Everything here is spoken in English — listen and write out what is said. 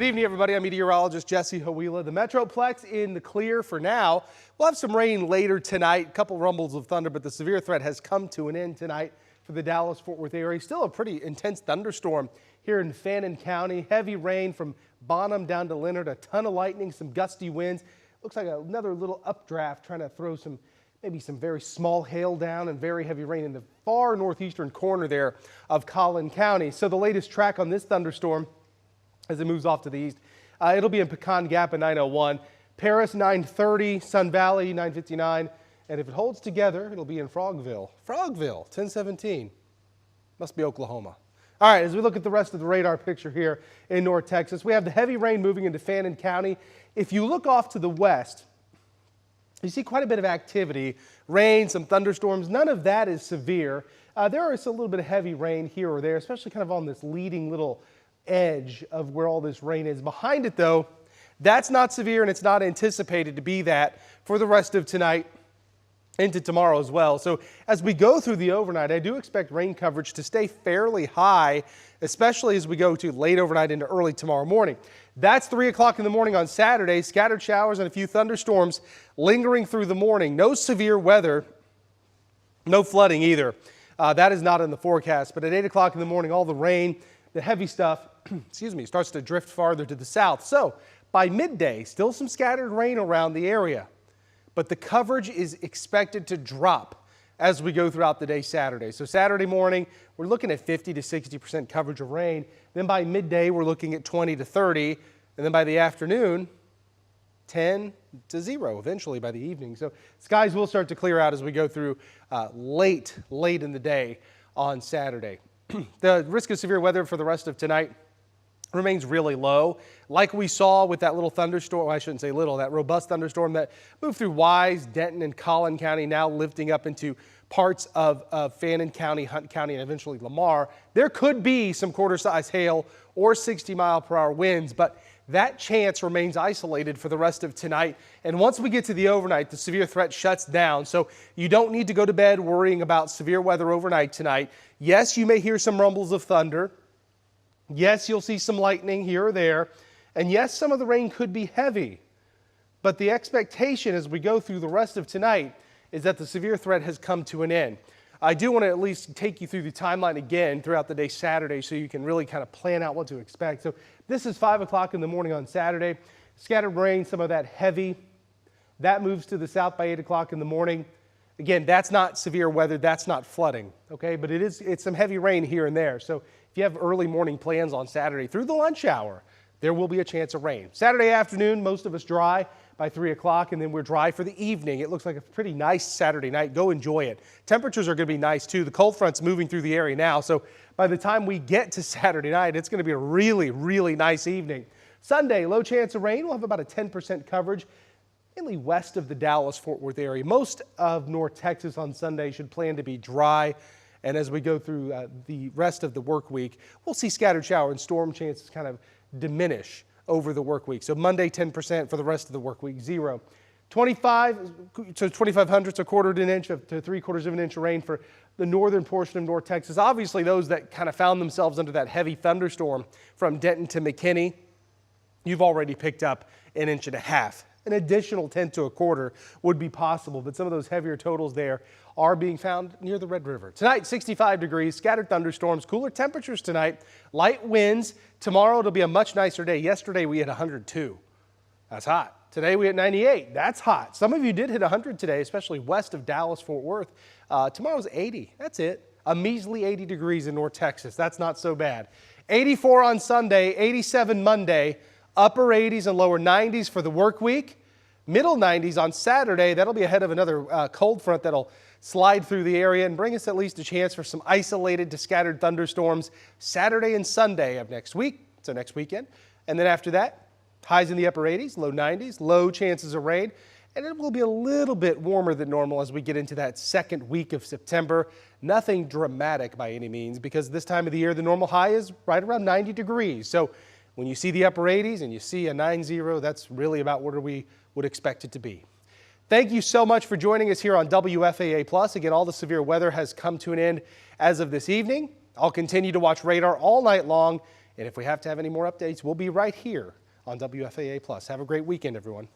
Good evening, everybody. I'm meteorologist Jesse Hawila. The Metroplex in the clear for now. We'll have some rain later tonight, a couple rumbles of thunder, but the severe threat has come to an end tonight for the Dallas-Fort Worth area. Still a pretty intense thunderstorm here in Fannin County. Heavy rain from Bonham down to Leonard, a ton of lightning, some gusty winds. Looks like another little updraft trying to throw maybe some very small hail down and very heavy rain in the far northeastern corner there of Collin County. So the latest track on this thunderstorm as it moves off to the east, it'll be in Pecan Gap at 9:01, Paris 9:30, Sun Valley 9:59, and if it holds together, it'll be in Frogville 10:17. Must be Oklahoma. All right, as we look at the rest of the radar picture here in North Texas, we have the heavy rain moving into Fannin County. If you look off to the west, you see quite a bit of activity, rain, some thunderstorms. None of that is severe. There is a little bit of heavy rain here or there, especially kind of on this leading little edge of where all this rain is. Behind it, though, that's not severe, and it's not anticipated to be that for the rest of tonight into tomorrow as well. So as we go through the overnight, I do expect rain coverage to stay fairly high, especially as we go to late overnight into early tomorrow morning. That's 3 o'clock in the morning on Saturday. Scattered showers and a few thunderstorms lingering through the morning. No severe weather, no flooding either. That is not in the forecast. But at 8 o'clock in the morning, all the rain, the heavy stuff, starts to drift farther to the south. So by midday, still some scattered rain around the area. But the coverage is expected to drop as we go throughout the day Saturday. So Saturday morning, we're looking at 50 to 60% coverage of rain. Then by midday, we're looking at 20 to 30. And then by the afternoon, 10 to 0 eventually by the evening. So skies will start to clear out as we go through late in the day on Saturday. The risk of severe weather for the rest of tonight remains really low. Like we saw with that little thunderstorm, well, I shouldn't say little, that robust thunderstorm that moved through Wise, Denton, and Collin County, now lifting up into parts of Fannin County, Hunt County, and eventually Lamar. There could be some quarter-size hail or 60-mile-per-hour winds, but that chance remains isolated for the rest of tonight. And once we get to the overnight, the severe threat shuts down. So you don't need to go to bed worrying about severe weather overnight tonight. Yes, you may hear some rumbles of thunder. Yes, you'll see some lightning here or there. And yes, some of the rain could be heavy. But the expectation as we go through the rest of tonight is that the severe threat has come to an end. I do want to at least take you through the timeline again throughout the day Saturday so you can really kind of plan out what to expect. So this is 5 o'clock in the morning on Saturday. Scattered rain, some of that heavy. That moves to the south by 8 o'clock in the morning. Again, that's not severe weather. That's not flooding, okay? But it's some heavy rain here and there. So if you have early morning plans on Saturday through the lunch hour, there will be a chance of rain. Saturday afternoon, most of us dry by 3 o'clock, and then we're dry for the evening. It looks like a pretty nice Saturday night. Go enjoy it. Temperatures are going to be nice, too. The cold front's moving through the area now, so by the time we get to Saturday night, it's going to be a really, really nice evening. Sunday, low chance of rain. We'll have about a 10% coverage, mainly west of the Dallas-Fort Worth area. Most of North Texas on Sunday should plan to be dry. And as we go through the rest of the work week, we'll see scattered shower and storm chances kind of diminish over the work week. So Monday, 10%. For the rest of the work week, 0. 25 to 2,500, so a quarter of an inch to 3/4 of an inch of rain for the northern portion of North Texas. Obviously, those that kind of found themselves under that heavy thunderstorm from Denton to McKinney, you've already picked up 1.5 inches. An additional 10 to 1/4 would be possible, but some of those heavier totals there are being found near the Red River. Tonight, 65 degrees, scattered thunderstorms, cooler temperatures tonight, light winds. Tomorrow, it'll be a much nicer day. Yesterday, we had 102. That's hot. Today, we had 98. That's hot. Some of you did hit 100 today, especially west of Dallas-Fort Worth. Tomorrow's 80. That's it. A measly 80 degrees in North Texas. That's not so bad. 84 on Sunday, 87 Monday. Upper 80s and lower 90s for the work week. Middle 90s on Saturday. That'll be ahead of another cold front that'll slide through the area and bring us at least a chance for some isolated to scattered thunderstorms Saturday and Sunday of next week, so next weekend. And then after that, highs in the upper 80s, low 90s, low chances of rain. And it will be a little bit warmer than normal as we get into that second week of September. Nothing dramatic by any means, because this time of the year, the normal high is right around 90 degrees. So when you see the upper 80s and you see a 90, that's really about where we would expect it to be. Thank you so much for joining us here on WFAA Plus. Again, all the severe weather has come to an end as of this evening. I'll continue to watch radar all night long And if we have to have any more updates, we'll be right here on WFAA Plus. Have a great weekend, everyone.